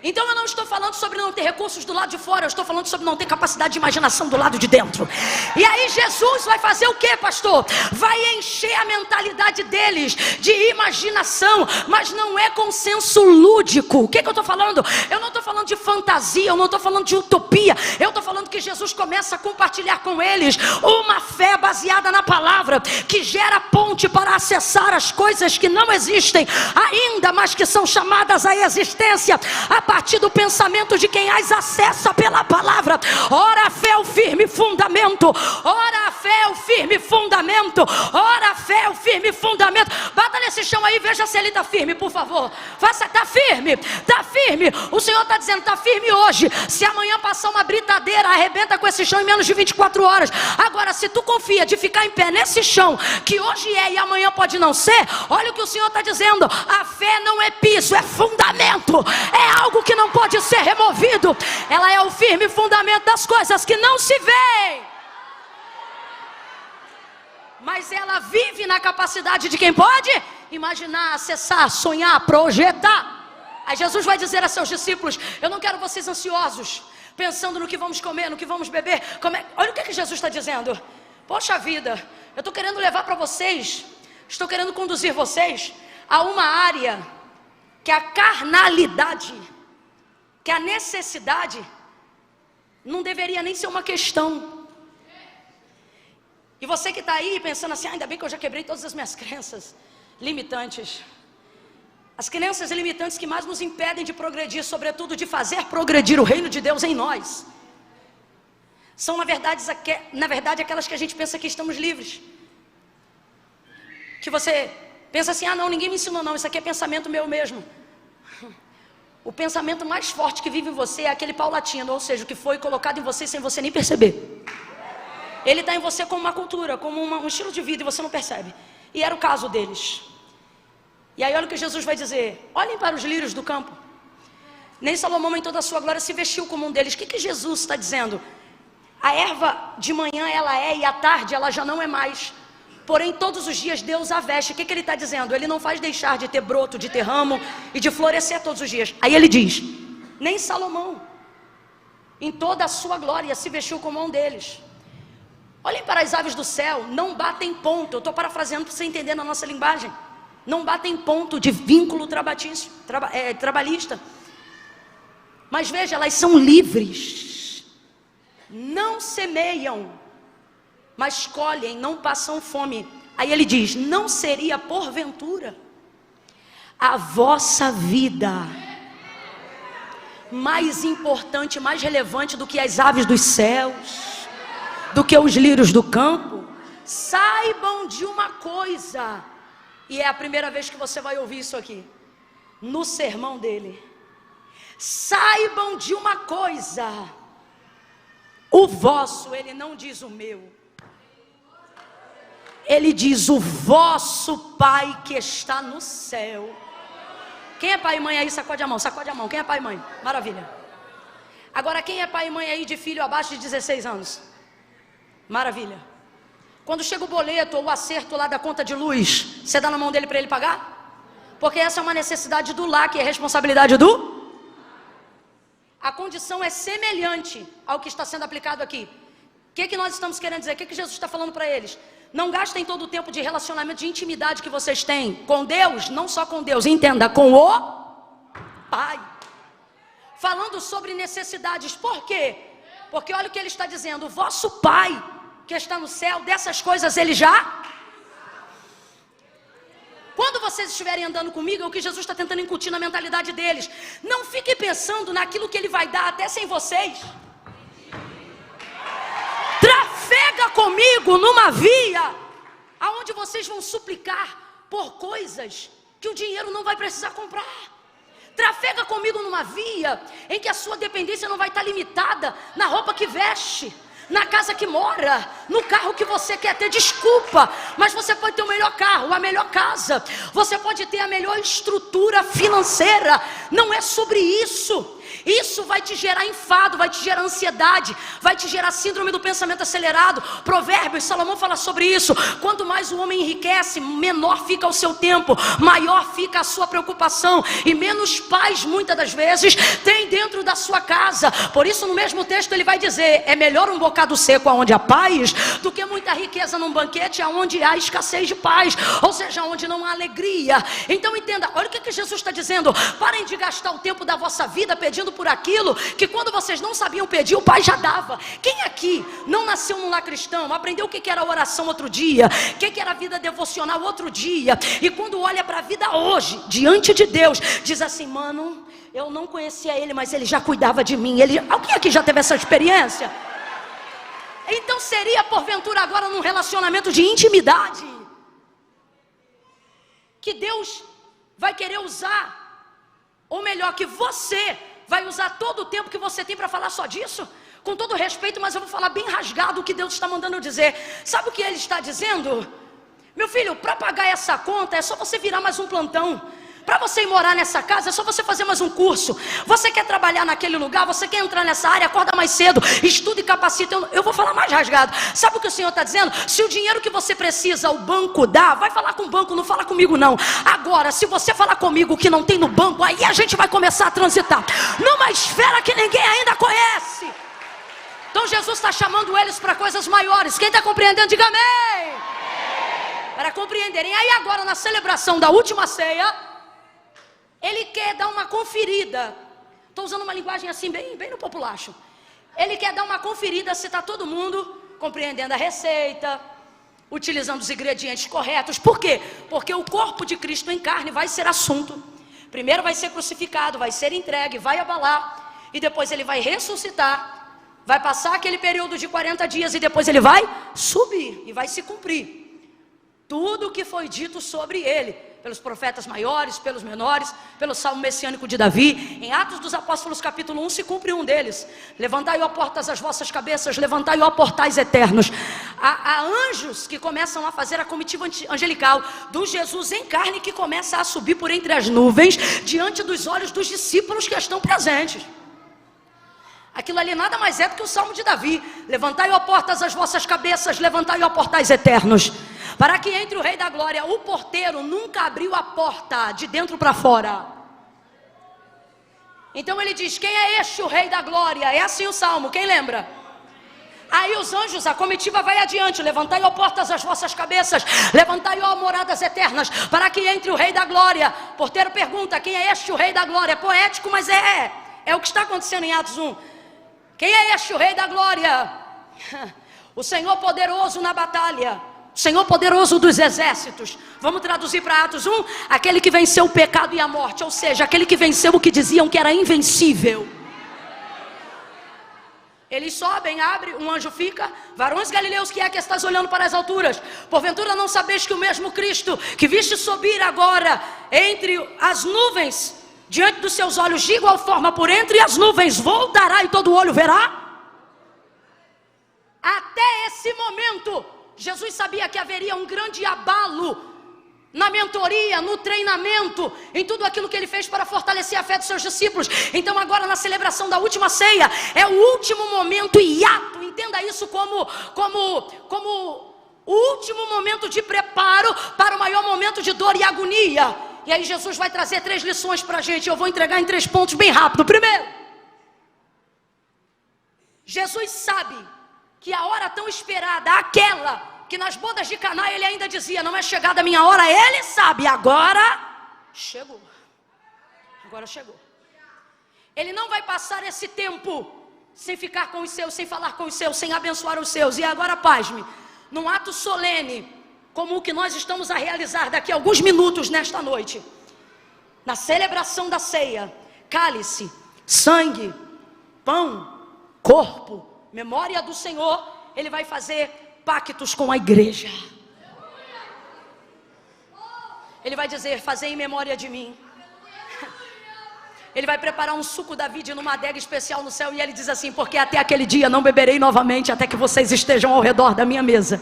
Então eu não estou falando sobre não ter recursos do lado de fora, eu estou falando sobre não ter capacidade de imaginação do lado de dentro. E aí Jesus vai fazer o que, pastor? Vai encher a mentalidade deles de imaginação, mas não é com senso lúdico. O que eu estou falando? Eu não estou falando de fantasia, eu não estou falando de utopia, eu estou falando que Jesus começa a compartilhar com eles uma fé baseada na palavra, que gera ponte para acessar as coisas que não existem ainda, mas que são chamadas à existência a partir do pensamento de quem as acessa pela palavra. Ora a fé é o firme fundamento, ora a fé é o firme fundamento, ora a fé é o firme fundamento. Bata nesse chão aí, veja se ele está firme, por favor. Faça, está firme, está firme. O Senhor está dizendo, está firme hoje. Se amanhã passar uma britadeira, arrebenta com esse chão em menos de 24 horas. Agora, se tu confia de ficar em pé nesse chão, que hoje é e amanhã pode não ser, olha o que o Senhor está dizendo. A fé não é piso, é fundamento, é algo que não pode ser removido. Ela é o firme fundamento das coisas que não se veem, mas ela vive na capacidade de quem pode imaginar, acessar, sonhar, projetar. Aí Jesus vai dizer a seus discípulos: eu não quero vocês ansiosos, pensando no que vamos comer, no que vamos beber. Olha o que Jesus está dizendo. Poxa vida, eu estou querendo levar para vocês, estou querendo conduzir vocês a uma área que a carnalidade, que a necessidade não deveria nem ser uma questão. E você que está aí pensando assim, ainda bem que eu já quebrei todas as minhas crenças limitantes. As crenças limitantes que mais nos impedem de progredir, sobretudo de fazer progredir o reino de Deus em nós, são na verdade aquelas que a gente pensa que estamos livres. Que você pensa assim, ah não, ninguém me ensinou não, isso aqui é pensamento meu mesmo. O pensamento mais forte que vive em você é aquele paulatino, ou seja, o que foi colocado em você sem você nem perceber. Ele está em você como uma cultura, como um estilo de vida, e você não percebe. E era o caso deles. E aí olha o que Jesus vai dizer: olhem para os lírios do campo. Nem Salomão em toda a sua glória se vestiu como um deles. O que Jesus está dizendo? A erva de manhã ela é, e à tarde ela já não é mais. Porém todos os dias Deus a veste. O que ele está dizendo? Ele não faz deixar de ter broto, de ter ramo e de florescer todos os dias. Aí ele diz: nem Salomão em toda a sua glória se vestiu como um deles. Olhem para as aves do céu, não batem ponto. Eu estou parafraseando para você entender na nossa linguagem. Não batem ponto de vínculo trabalhista. Mas veja, elas são livres. Não semeiam, mas colhem, não passam fome. Aí ele diz: não seria porventura a vossa vida mais importante, mais relevante do que as aves dos céus, do que os lírios do campo? Saibam de uma coisa, e é a primeira vez que você vai ouvir isso aqui, no sermão dele. Saibam de uma coisa: o vosso, ele não diz o meu, ele diz o vosso Pai que está no céu. Quem é pai e mãe aí? Sacode a mão, sacode a mão. Quem é pai e mãe? Maravilha. Agora quem é pai e mãe aí de filho abaixo de 16 anos? Maravilha. Quando chega o boleto ou o acerto lá da conta de luz, você dá na mão dele para ele pagar? Porque essa é uma necessidade do lar, que é responsabilidade do... A condição é semelhante ao que está sendo aplicado aqui. O que nós estamos querendo dizer? O que Jesus está falando para eles? Não gastem todo o tempo de relacionamento, de intimidade que vocês têm com Deus, não só com Deus, entenda, com o Pai. Falando sobre necessidades. Por quê? Porque olha o que ele está dizendo: o vosso Pai que está no céu, dessas coisas ele já... Quando vocês estiverem andando comigo, é o que Jesus está tentando incutir na mentalidade deles. Não fiquem pensando naquilo que ele vai dar até sem vocês. Trafega comigo numa via aonde vocês vão suplicar por coisas que o dinheiro não vai precisar comprar. Trafega comigo numa via em que a sua dependência não vai estar limitada na roupa que veste, na casa que mora, no carro que você quer ter. Desculpa, mas você pode ter o melhor carro, a melhor casa, você pode ter a melhor estrutura financeira. Não é sobre isso. Isso vai te gerar enfado, vai te gerar ansiedade, vai te gerar síndrome do pensamento acelerado. Provérbios, Salomão fala sobre isso. Quanto mais o homem enriquece, menor fica o seu tempo, maior fica a sua preocupação, e menos paz muitas das vezes tem dentro da sua casa. Por isso no mesmo texto ele vai dizer: é melhor um bocado seco aonde há paz, do que muita riqueza num banquete aonde há escassez de paz, ou seja, onde não há alegria. Então entenda, olha o que Jesus está dizendo: parem de gastar o tempo da vossa vida pedindo por aquilo que quando vocês não sabiam pedir, o Pai já dava. Quem aqui não nasceu num lar cristão, aprendeu o que era oração outro dia, o que era a vida devocional outro dia, e quando olha para a vida hoje, diante de Deus, diz assim: mano, eu não conhecia Ele, mas Ele já cuidava de mim. Alguém aqui já teve essa experiência? Então seria porventura agora num relacionamento de intimidade que Deus vai querer usar, ou melhor, que você vai usar todo o tempo que você tem para falar só disso? Com todo respeito, mas eu vou falar bem rasgado o que Deus está mandando eu dizer. Sabe o que Ele está dizendo? Meu filho, para pagar essa conta é só você virar mais um plantão. Para você ir morar nessa casa é só você fazer mais um curso. Você quer trabalhar naquele lugar, você quer entrar nessa área, acorda mais cedo, estuda e capacita. Eu vou falar mais rasgado. Sabe o que o Senhor está dizendo? Se o dinheiro que você precisa o banco dá, vai falar com o banco, não fala comigo não. Agora, se você falar comigo o que não tem no banco, aí a gente vai começar a transitar numa esfera que ninguém ainda conhece. Então Jesus está chamando eles para coisas maiores. Quem está compreendendo, diga amém. Para compreenderem. Aí agora na celebração da última ceia, Ele quer dar uma conferida. Estou usando uma linguagem assim bem no populacho. Ele quer dar uma conferida se está todo mundo compreendendo a receita, utilizando os ingredientes corretos. Por quê? Porque o corpo de Cristo em carne vai ser assunto. Primeiro vai ser crucificado, vai ser entregue, vai abalar, e depois Ele vai ressuscitar. Vai passar aquele período de 40 dias e depois Ele vai subir e vai se cumprir tudo o que foi dito sobre Ele, pelos profetas maiores, pelos menores, pelo salmo messiânico de Davi. Em Atos dos Apóstolos capítulo 1 se cumpre um deles: levantai, ó portas, as vossas cabeças, levantai, ó portais eternos. Há anjos que começam a fazer a comitiva angelical do Jesus em carne, que começa a subir por entre as nuvens, diante dos olhos dos discípulos que estão presentes. Aquilo ali nada mais é do que o salmo de Davi: levantai, ó portas, as vossas cabeças, levantai, ó portais eternos, para que entre o Rei da Glória. O porteiro nunca abriu a porta de dentro para fora. Então ele diz: quem é este o Rei da Glória? É assim o salmo, quem lembra? Aí os anjos, a comitiva vai adiante: levantai, ó portas, as vossas cabeças, levantai, ó moradas eternas, para que entre o Rei da Glória. O porteiro pergunta: quem é este o Rei da Glória? É poético, mas é o que está acontecendo em Atos 1. Quem é este o Rei da Glória? O Senhor poderoso na batalha, o Senhor poderoso dos exércitos. Vamos traduzir para Atos 1: aquele que venceu o pecado e a morte, ou seja, aquele que venceu o que diziam que era invencível. Eles sobem, abre, um anjo fica: varões galileus, que é que estás olhando para as alturas? Porventura não sabeis que o mesmo Cristo que viste subir agora entre as nuvens, diante dos seus olhos, de igual forma por entre as nuvens voltará, e todo olho verá? Até esse momento Jesus sabia que haveria um grande abalo na mentoria, no treinamento, em tudo aquilo que Ele fez para fortalecer a fé dos seus discípulos. Então agora na celebração da última ceia, é o último momento hiato. Entenda isso como o último momento de preparo para o maior momento de dor e agonia. E aí Jesus vai trazer 3 lições para a gente. Eu vou entregar em 3 pontos bem rápido. Primeiro, Jesus sabe que a hora tão esperada, aquela que nas bodas de Caná Ele ainda dizia: não é chegada a minha hora. Ele sabe, agora chegou. Agora chegou. Ele não vai passar esse tempo sem ficar com os seus, sem falar com os seus, sem abençoar os seus. E agora, pasme, num ato solene como o que nós estamos a realizar daqui a alguns minutos nesta noite, na celebração da ceia, cálice, sangue, pão, corpo, memória do Senhor, Ele vai fazer pactos com a igreja. Ele vai dizer: fazei em memória de mim. Ele vai preparar um suco da vida numa adega especial no céu, e Ele diz assim: porque até aquele dia não beberei novamente, até que vocês estejam ao redor da minha mesa.